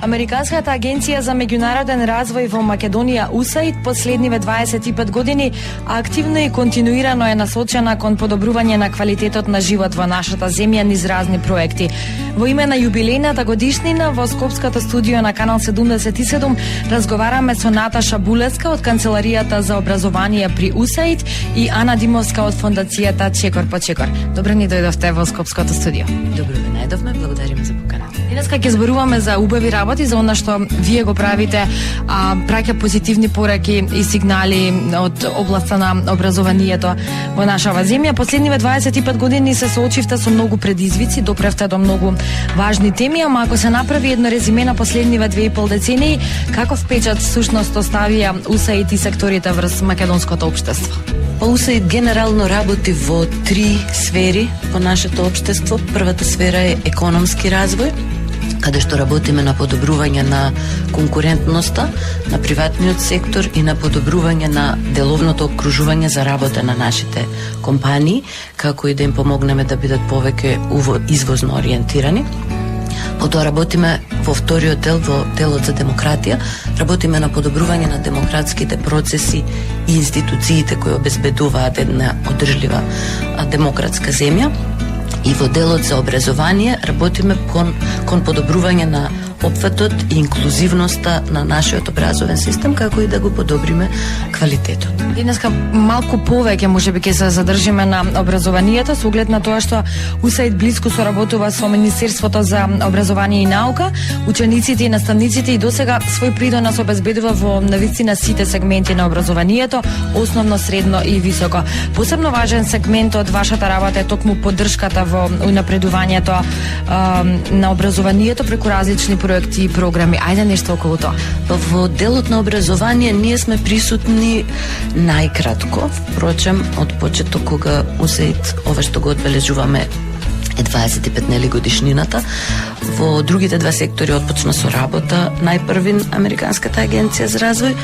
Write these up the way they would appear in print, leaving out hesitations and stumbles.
Американската агенција за меѓународен развој во Македонија USAID последниве 25 години активно и континуирано е насочена кон подобрување на квалитетот на живот во нашата земја низ разни проекти. Во име на јубилејната годишнина во Скопското студио на Канал 77 разговараме со Наташа Булеска од Канцеларијата за образование при USAID и Ана Димовска од фондацијата Чекор по Чекор. Добро ни дојдовте во Скопското студио. Добро ви најдовме, благодариме за поканата. Денеска ќе зборуваме за убави работи, за она што вие го правите, праќа позитивни пораки и сигнали од областа на образованието во нашава земја. Последниве 25 години се соочивте со многу предизвици, допревте до многу важни теми, ама ако се направи едно резиме на последниве 2,5 децении, каков печат всушност оставија USAID и секторите врз македонското општество? USAID генерално работи во 3 сфери во нашето општество. Првата сфера е економски развој, каде што работиме на подобрување на конкурентноста на приватниот сектор и на подобрување на деловното окружување за работа на нашите компании, како и да им помогнеме да бидат повеќе извозно ориентирани. Потоа работиме во вториот дел, во делот за демократија, работиме на подобрување на демократските процеси и институциите кои обезбедуваат една одржлива демократска земја. И во делот за образование работиме кон подобрување на опфатот и инклузивноста на нашиот образовен систем, како и да го подобриме квалитетот. Денеска малку повеќе можеби ќе се задржиме на образованието, со оглед на тоа што USAID блиску соработува со Министерството за образование и наука, учениците и наставниците и досега свој придонос обезбедува во навистина сите сегменти на образованието, основно, средно и високо. Посебно важен сегмент од вашата работа е токму поддршката во унапредувањето на образованието преку различни проекти и програми. Ајде нешто околу тоа. Во делот на образование ние сме присутни најкратко, впрочем, од почеток кога USAID ова што го одбележуваме е 25 годишнината. Во другите 2 сектори отпочна со работа најпрвин Американската агенција за развој,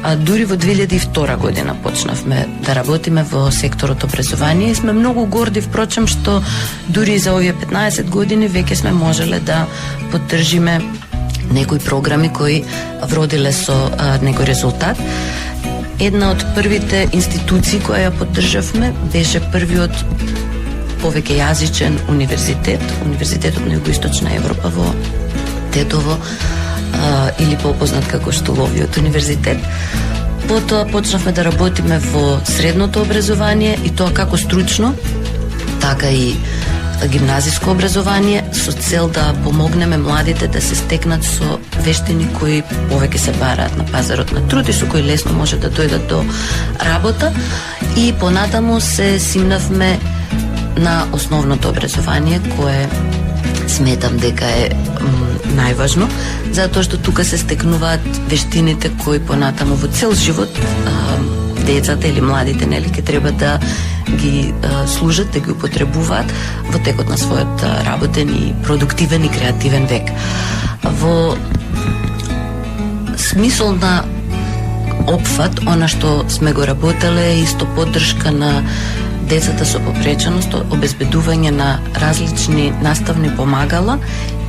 а дури во 2002 година почнавме да работиме во секторот образование и сме многу горди, впрочем, што дури за овие 15 години веќе сме можеле да поддржиме некои програми кои вродиле со некој резултат. Една од првите институции која ја поддржавме беше првиот повеќе јазичен универзитет, Универзитетот на Југоисточна Европа во Тетово, или попознат како Штуловиот универзитет. Потоа почнавме да работиме во средното образование и тоа како стручно, така и гимназиско образование, со цел да помогнеме младите да се стекнат со вештини кои повеќе се бараат на пазарот на труд и со кои лесно може да дојдат до работа. И понатаму се симнавме на основното образование, кое сметам дека е најважно, затоа што тука се стекнуваат вештините кои понатаму во цел живот децата или младите нели ќе треба да ги служат, да ги употребуваат во текот на својот работен и продуктивен и креативен век. Во смисол на опфат, она што сме го работеле е исто поддршка на децата со попреченост, обезбедување на различни наставни помагала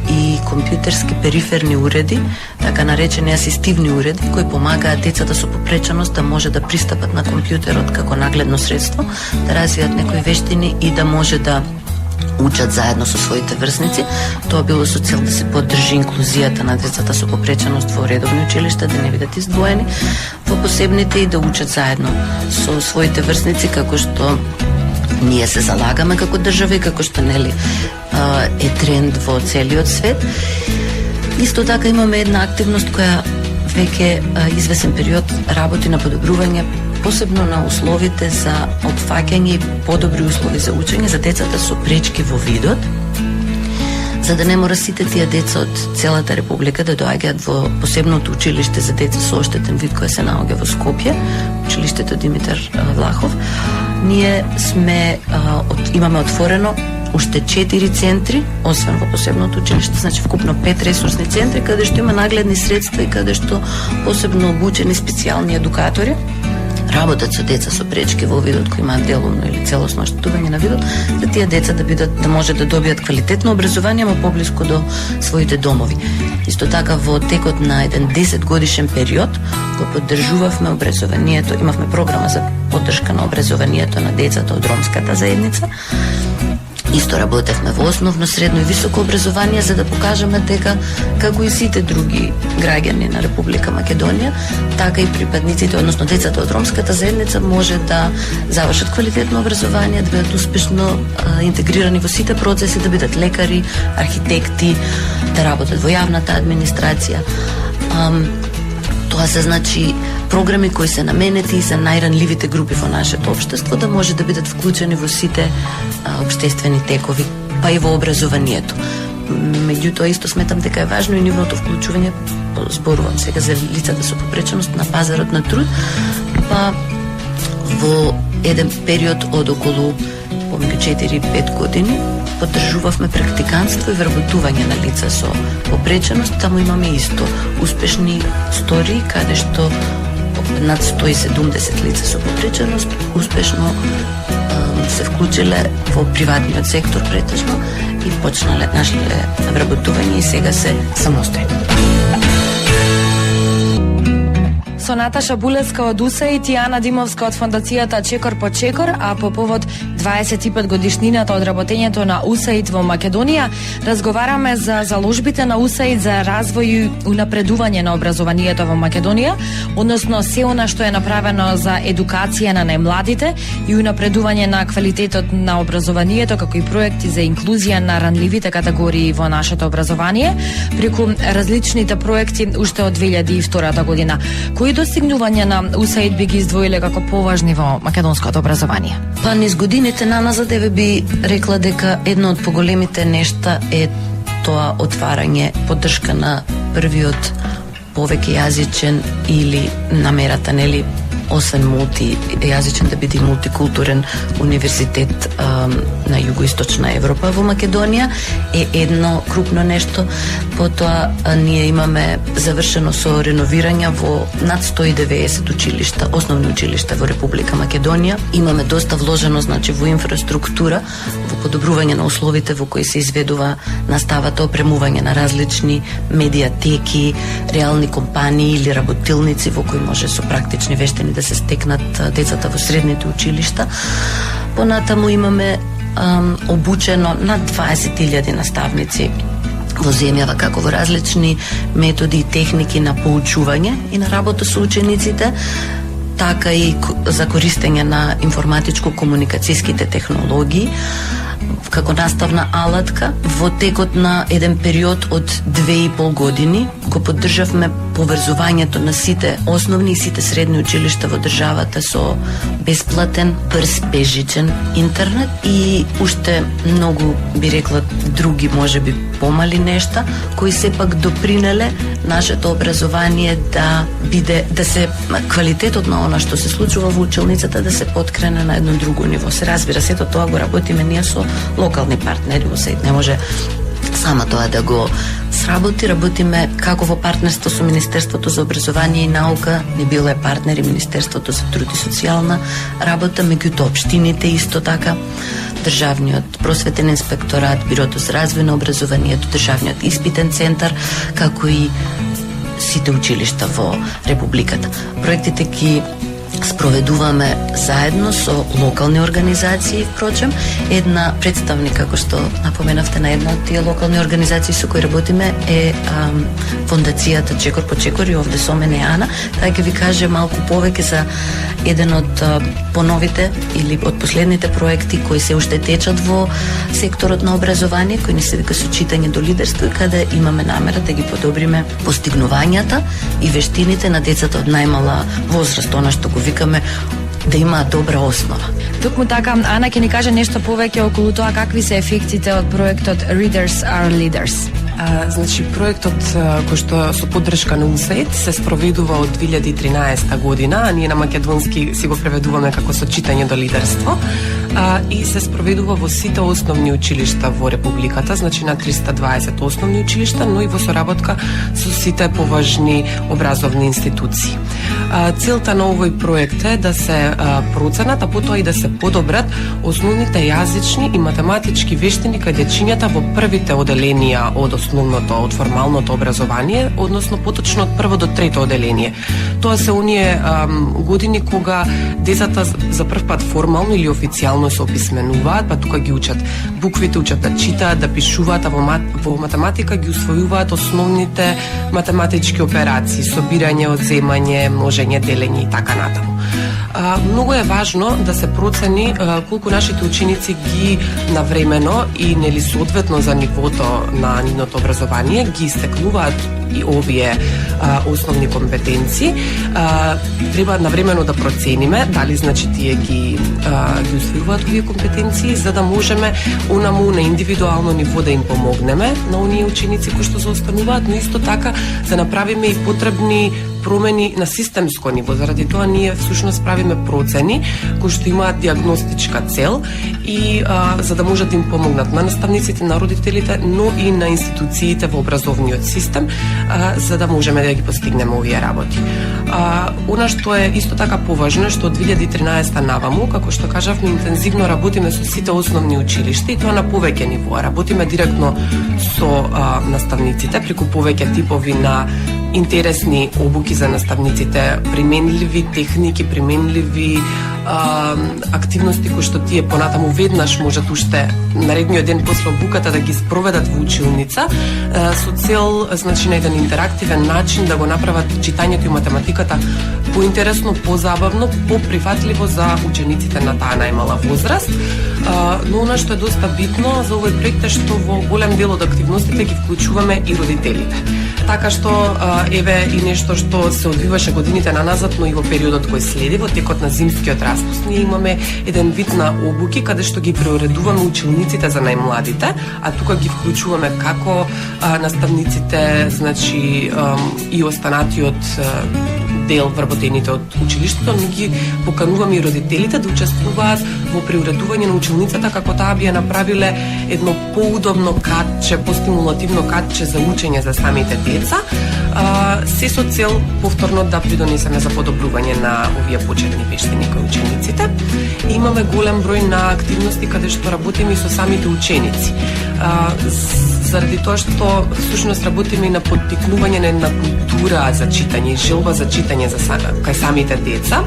и компјутерски периферни уреди, така наречени асистивни уреди, кои помагаат децата со попреченост да може да пристапат на компјутерот како нагледно средство, да развијат некои вештини и да може да учат заедно со своите врсници. Тоа било со цел да се поддржи инклузијата на децата со попреченост во редовни училишта, да не бидат издвоени во посебните и да учат заедно со своите врсници, како што ние се залагаме како држава и како што нели е тренд во целиот свет. Исто така имаме една активност која веќе извесен период работи на подобрување посебно на условите за опфаќање и подобри услови за учење за децата со пречки во видот, за да не мора сите тие деца од целата република да доаѓаат во посебното училиште за деца со оштетен вид кое се наоѓа во Скопје, училиштето Димитар Влахов. Ние имаме отворено уште 4 центри, освен во посебното училиште, значи вкупно 5 ресурсни центри, каде што има нагледни средства и каде што посебно обучени специјални едукатори работат со деца со пречки во видот, кои имаат делумно или целосно оштетување на видот, да тие деца да може да добијат квалитетно образование, но поблиску до своите домови. Исто така во текот на еден 10 годишен период го поддржувавме образованието, имавме програма за поддршка на образованието на децата од ромската заедница. Исто работевме во основно, средно и високо образование за да покажеме дека како и сите други граѓани на Република Македонија, така и припадниците, односно децата од ромската заедница може да завршат квалитетно образование, да бидат успешно интегрирани во сите процеси, да бидат лекари, архитекти, да работат во јавната администрација. Тоа се значи програми кои се наменети и за најранливите групи во нашето општество, да може да бидат вклучени во сите општествени текови, па и во образованието. Меѓутоа исто сметам дека е важно и нивното вклучување, зборувам сега за лицата со попреченост, на пазарот на труд, па во еден период од околу помеѓу 4-5 години поддржувавме практиканство и вработување на лица со попреченост. Таму имаме исто успешни истории каде што над 170 лица со попреченост успешно се вклучиле во приватниот сектор претежно и почнале, нашле вработување и сега се самостојни. Со Наташа Булевска од УСАИД и Ана Димовска од фондацијата Чекор по Чекор, а по повод 25 годишнината од работењето на УСАИД во Македонија, разговараме за заложбите на УСАИД за развој и унапредување на образованието во Македонија, односно се она што е направено за едукација на најмладите и унапредување на квалитетот на образованието, како и проекти за инклузија на ранливите категории во нашето образование, преку различните проекти уште од 2002 година. Кои достигнувања на УСАИД би ги издвоиле како поважни во македонското образование? Па низ годините наназад би рекла дека едно од поголемите нешта е тоа отварање, поддршка на првиот повеќејазичен или намерата, нели, освен мултијазичен да биде мултикултурен универзитет на југоисточна Европа во Македонија е едно крупно нешто. Потоа ние имаме завршено со реновирање во над 190 училишта, основни училишта во Република Македонија. Имаме доста вложено, значи, во инфраструктура, во подобрување на условите во кои се изведува наставата, опремување на различни медиатеки, реални компании или работилници во кои може со практични вештини да се стекнат децата во средните училишта. Понатаму имаме обучено над 20.000 наставници во земјава, како во различни методи и техники на поучување и на работа со учениците, така и за користење на информатичко-комуникацијските технологии како наставна алатка. Во текот на еден период од 2,5 години го поддржавме поврзувањето на сите основни и сите средни училишта во државата со бесплатен, брз, бежичен интернет и уште многу, би рекла, други можеби помали нешта кои сепак допринеле нашето образование да биде, да се квалитетот на она што се случува во училницата да се подкрене на едно друго ниво. Се разбира, сето тоа го работиме ние со локални партнери во САИД. Не може сама тоа да го сработи. Работиме како во партнерство со Министерството за образование и наука, не било е партнери Министерството за труд и социјална работа, меѓутоа општините исто така, Државниот просветен инспекторат, Бирото за развој на образованието, Државниот испитен центар, како и сите училишта во Републиката. Проектите ги спроведуваме заедно со локални организации, впрочем. Една представник, како што напоменавте, на една од тие локални организации со кои работиме е фондацијата Чекор по Чекор и овде со мене Ана. Така ќе ви каже малку повеќе за еден од поновите или од последните проекти кои се уште течат во секторот на образование, кои не се вика со читање до лидерство и каде имаме намера да ги подобриме постигнувањата и вештините на децата од најмала возраст, она што го викаме да имаат добра основа. Токму така, Ана ќе ни каже нешто повеќе околу тоа какви се ефектите од проектот Readers are Leaders. Значи, проектот кој што со поддршка на USAID се спроведува од 2013 година, а ние на македонски си го преведуваме како со читање до лидерство, и се спроведува во сите основни училишта во Републиката, значи на 320 основни училишта, но и во соработка со сите поважни образовни институции. Целта на овој проект е да се проценат, а потоа и да се подобрат основните јазични и математички вештини кај дечињата во првите оделенија од основното, од формалното образование, односно поточно од прво до трето оделение. Тоа се оние години кога децата за прв пат формално или официјално се описменуваат, па тука ги учат буквите, учат да читаат, да пишуваат, а во математика ги усвојуваат основните математички операции, собирање, одземање, множење, делење и така натаму. Многу е важно да се процени колку нашите ученици ги навремено и нели соодветно за нивото на нивното образование ги истекнуваат и овие основни компетенции. Треба навремено да процениме дали значи тие ги усвојуваат овие компетенции, за да можеме онаму на индивидуално ниво да им помогнеме на оние ученици кои што заостануваат, но исто така да направиме и потребни промени на системско ниво. Заради тоа ние всушност правиме процени кои што имаат диагностичка цел и за да можат да им помогнат на наставниците, на родителите, но и на институциите во образовниот систем, за да можеме да ги постигнеме овие работи. Она што е исто така поважно е што од 2013 наваму, како што кажавме, интензивно работиме со сите основни училишта и тоа на повеќе нивоа. Работиме директно со наставниците преку повеќе типови на интересни обуки за наставниците, применливи техники, применливи активности кои што тие понатаму веднаш можат уште наредниот ден после обуката да ги спроведат во училница со цел, значи, на еден интерактивен начин да го направат читањето и математиката поинтересно, позабавно, поприфатливо за учениците на таа најмала возраст. Но она што е доста битно за овој проект е што во голем дел од активностите ги вклучуваме и родителите. Така што еве и нешто што се одвиваше годините наназад, но и во периодот кој следи, во текот на зимскиот распуст, ние имаме еден вид на обуки каде што ги преуредуваме училниците за најмладите, а тука ги вклучуваме како наставниците, значи и останатиот дел вработените од училиштето, но ги покануваме и родителите да учествуваат во преуредување на училницата како таа би ја направиле едно поудобно катче, постимулативно катче за учење за самите деца, се со цел повторно да придонесеме за подобрување на овие почетни вештини кај учениците. И имаме голем број на активности каде што работиме и со самите ученици. Заради тоа што всушност работиме и на поттикнување на една култура за читање, желба за читање кај самите деца.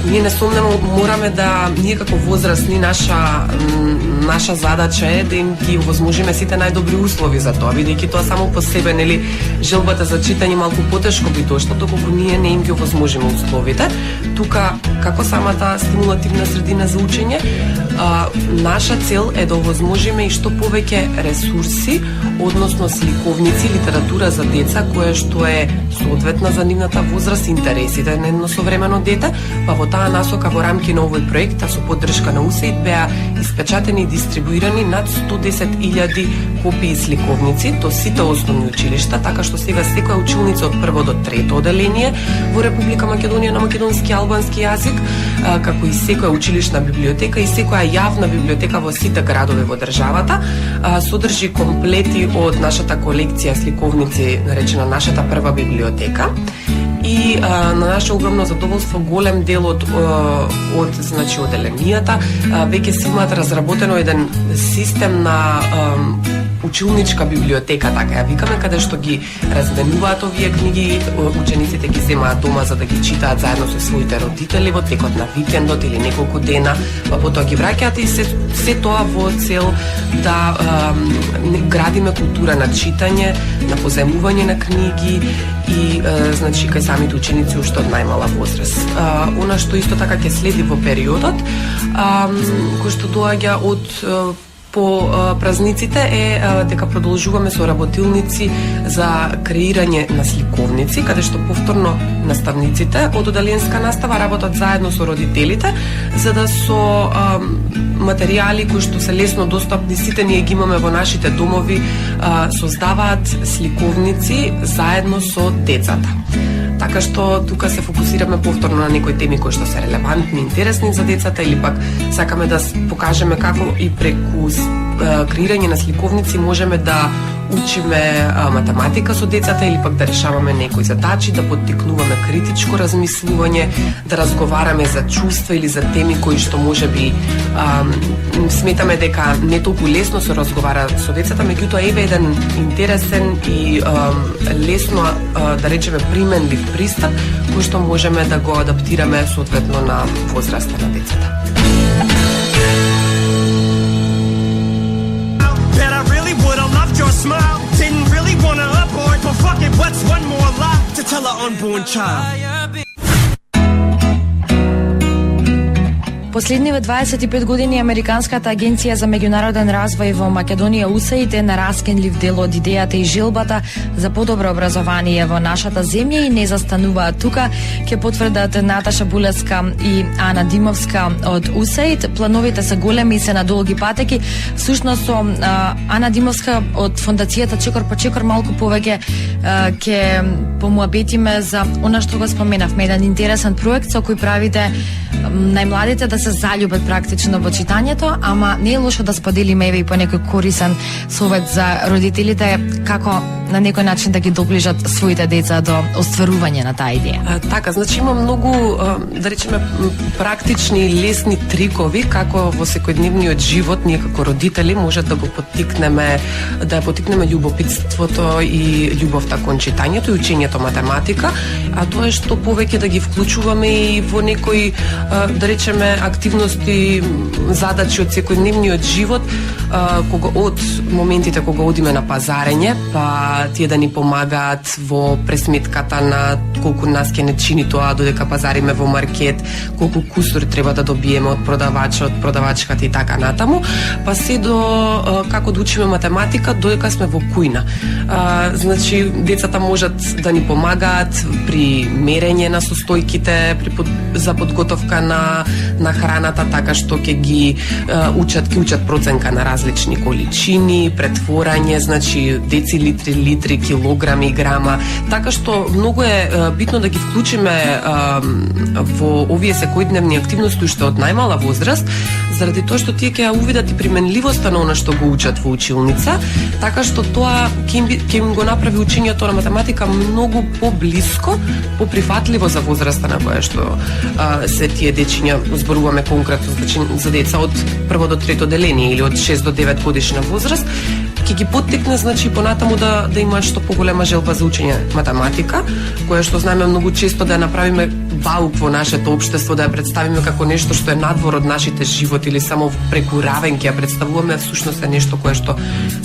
Ние несомнено мораме да, ние како возрастни, наша задача е да им ги овозможиме сите најдобри услови за тоа, бидејќи тоа само по себе, нели, желбата за читање малку потешко би дошло, доколку ние не им ги овозможиме условите. Тука, како самата стимулативна средина за учење, наша цел е да овозможиме и што повеќе ресурси, односно сликовници, литература за деца, која што е соодветна за нивната возраст, интересите на едно современо дете, па во таа насока во рамки на овој проект, а со поддршка на USAID, беа испечатени и дистрибуирани над 110.000 копии сликовници до сите основни училишта, така што сега секоја училница од прво до трето оделение во Република Македонија на македонски и албански јазик, како и секоја училишна библиотека и секоја јавна библиотека во сите градови во државата, содржи комплети од нашата колекција сликовници, наречена нашата прва библиотека. И на наше огромно задоволство голем дел од значи оделенијата веќе си имаат разработено еден систем на училничка библиотека, така ја викаме, каде што ги разменуваат овие книги, учениците ги земаат дома за да ги читаат заедно со своите родители во текот на викендот или неколку дена, па потоа ги враќаат и се тоа во цел да градиме култура на читање, на позајмување на книги и значи кај самите ученици уште од најмала возраст. Она што исто така ќе следи во периодот кој што доаѓа од по празниците е дека продолжуваме со работилници за креирање на сликовници, каде што повторно наставниците од оделенска настава работат заедно со родителите, за да со материјали кои што се лесно достапни, сите ние ги имаме во нашите домови, создаваат сликовници заедно со децата. Така што тука се фокусираме повторно на некои теми кои што се релевантни, интересни за децата, или пак сакаме да покажеме како и преку креирање на сликовници можеме да учиме математика со децата, или пак да решаваме некои задачи, да поттикнуваме критичко размислување, да разговараме за чувства или за теми кои што можеби сметаме дека не толку лесно се разговара со децата, меѓутоа еве еден интересен и лесно да речеме применлив пристап кој што можеме да го адаптираме соодветно на возраста на децата. Your smile didn't really wanna abort, but fuck it, what's one more lie to tell our unborn child? Последниве 25 години Американската агенција за меѓународен развој во Македонија USAID е на раскинлив дел од идејата и желбата за подобро образование во нашата земја и не застануваат тука, ќе потврдат Наташа Булевска и Ана Димовска од USAID. Плановите се големи и се на долги патеки. Всушност со Ана Димовска од фондацијата Чекор по Чекор малку повеќе ќе помуабетиме за она што го споменавме, еден интересен проект со кој правите најмладите да се заљубат практично во читањето, ама не е лошо да споделиме еве и по некој корисен совет за родителите како на некој начин да ги доближат своите деца до остварување на таа идеја. Така, значи има многу, да речеме, практични и лесни трикови како во секојдневниот живот ние како родители може да го поттикнеме, да поттикнеме љубопитството и љубовта кон читањето и учењето математика, а тоа е што повеќе да ги вклучуваме и во некои, да речеме, активности, задачи од секојдневниот живот, кога од моментите кога одиме на пазарење, па тие да ни помагаат во пресметката на колку нас ќе не чини тоа додека пазариме во маркет, колку кусур треба да добиеме од продавачот, продавачката и така натаму, па се до како да учиме математика додека сме во кујна. Значи, децата можат да ни помагаат при мерење на состојките, за подготовка на храната, така што ќе ги учат проценка на различни количини, претворање, значи децилитри, литри, килограми, грама, така што многу е битно да ги вклучиме во овие секојдневни активности уште од најмала возраст, заради тоа што тие ќе увидат и применливоста на она што го учат во училница, така што тоа ќе им го направи учењето на математика многу поблиско, поприфатливо за возраста на која што се тие дечиња, зборуваме конкретно за деца од прво до трето деление или од 6 до 9 годишна возраст, ќе ги поттикне, значи, понатаму да имаат што поголема желба за учење математика, која што знаеме многу често да ја направиме баук во нашето општество, да ја представиме како нешто што е надвор од нашите животи или само преку равен ќе ја представуваме, всушност е нешто кое што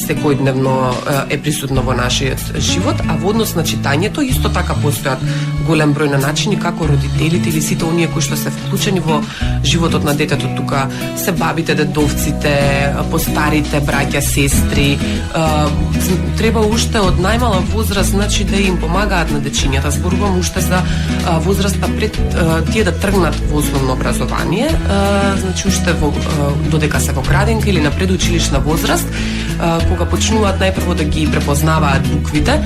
секојдневно е присутно во нашиот живот, а во однос на читањето исто така постојат голем број на начини како родителите или сите оние кои што се вклучени во животот на детето, тука се бабите, дедовците, постарите браќа, сестри, треба уште од најмала возраст, значи, да им помагаат на дечињата. Зборувам уште за возраста пред тие да тргнат во основно образование, значи уште додека се во градинка или на предучилишна возраст, кога почнуваат најпрво да ги препознаваат буквите,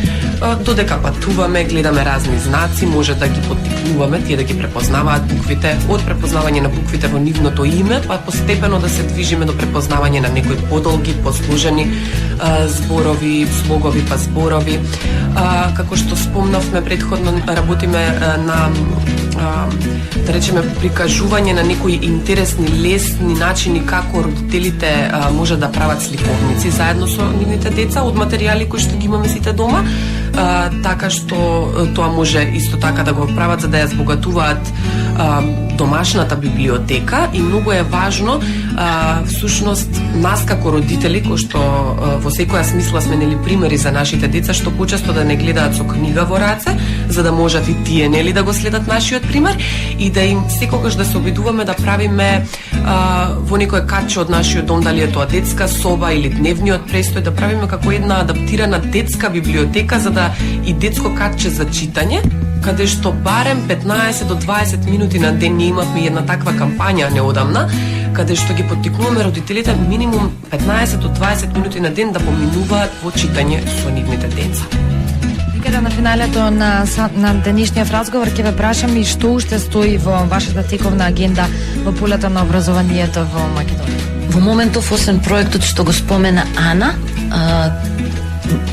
додека патуваме, гледаме разни знаци, може да ги поттикнуваме тие да ги препознаваат буквите, од препознавање на буквите во нивното име, па постепено да се движиме до препознавање на некои подолги, посложени зборови, слогови па зборови. Како што спомнавме предходно, работиме на да речеме прикажување на некои интересни, лесни начини како родителите може да прават сликовници заедно со нивните деца од материјали кои што ги имаме сите дома, така што тоа може исто така да го прават за да ја збогатуваат домашната библиотека и многу е важно всушност нас како родители кои што во секоја смисла сме нели примери за нашите деца што почесто да не гледаат со книга во раце за да можат и тие нели да го следат нашиот пример и да им секогаш да се обидуваме да правиме во некој катче од нашиот дом, дали е тоа детска соба или дневниот престој, да правиме како една адаптирана детска библиотека за да и детско катче за читање каде што барем 15 до 20 минути на ден ние имавме една таква кампања неодамна, каде што ги поттикнуваме родителите минимум 15 до 20 минути на ден да поминуваат во читање со нивните деца. Каде на финалето на денешниот разговор ќе ве прашам и што уште стои во вашата тековна агенда во полето на образованието во Македонија. Во моментов, освен проектот што го спомена Ана,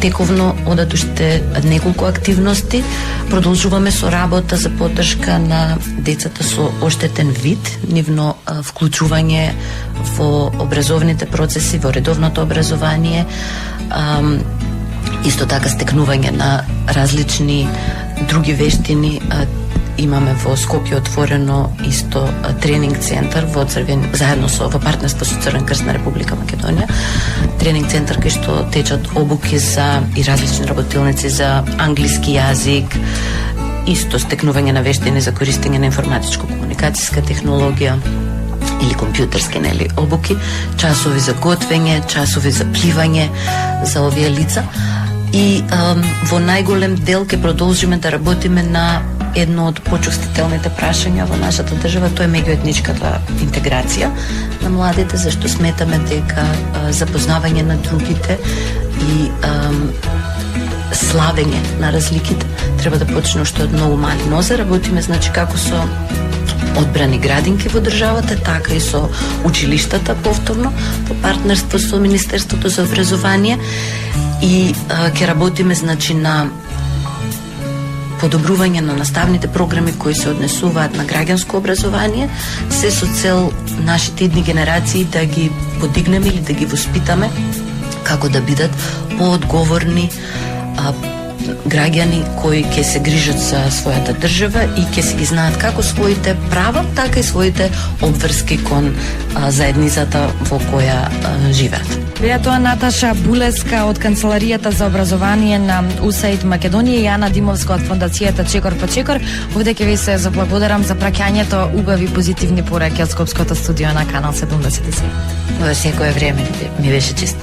тековно одат уште неколку активности. Продолжуваме со работа за поддршка на децата со оштетен вид, нивно вклучување во образовните процеси, во редовното образование, исто така стекнување на различни други вештини. Имаме во Скопје отворено исто тренинг центар во заедно во партнерство со Црвен крст на Република Македонија. Тренинг центар кај што течат обуки за и различни работилници за англиски јазик, исто стекнување на вештини за користење на информатичко-комуникацијска технологија или компјутерски обуки, часови за готвење, часови за пливање за овие лица. И во најголем дел ќе продолжиме да работиме на едно од почувствителните прашања во нашата држава, тоа е меѓуетничката интеграција на младите, зашто сметаме дека запознавање на другите и славење на разликите треба да почне уште од многу мали нозе. Работиме како со одбрани градинки во државата, така и со училиштата повторно, по партнерство со Министерството за образование, и ќе работиме на подобрување на наставните програми кои се однесуваат на граѓанско образование, се со цел нашите идни генерации да ги подигнеме или да ги воспитаме како да бидат поодговорни граѓани кои ќе се грижат за својата држава и ќе се ги знаат како своите права, така и своите обврски кон заедницата во која живеат. Беа тоа Наташа Булеска од Канцеларијата за образование на УСАИД Македонија и Ана Димовска од фондацијата Чекор по Чекор. Овде ќе ви се заблагодарам за праќањето убави позитивни пораки од Скопското студио на Канал 77. Во секое време ми беше чест.